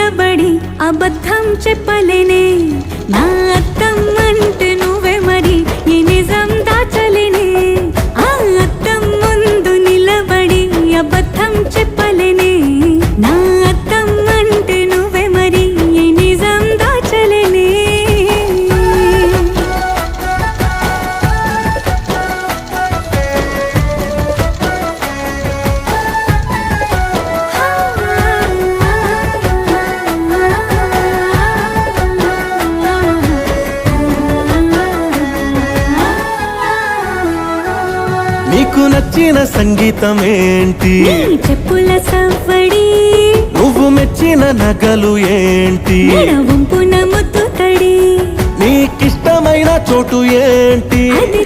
నిలబడి అబద్ధం చెప్పలేనే నా అద్దం అంటే నువ్వే మరి ఈ నిజం దాచలేనే ఆ అద్దం ముందు నిలబడి అబద్ధం చెప్పలేనే నా అద్దం అంటే నువ్వే మరి ఈ నిజం దాచలేనే నీకు నచ్చిన సంగీతం ఏంటి నీ చెప్పుల సవ్వడి నువ్వు మెచ్చిన నగలు ఏంటి వంపున ముద్దు తడి నీకిష్టమైన చోటు ఏంటి అది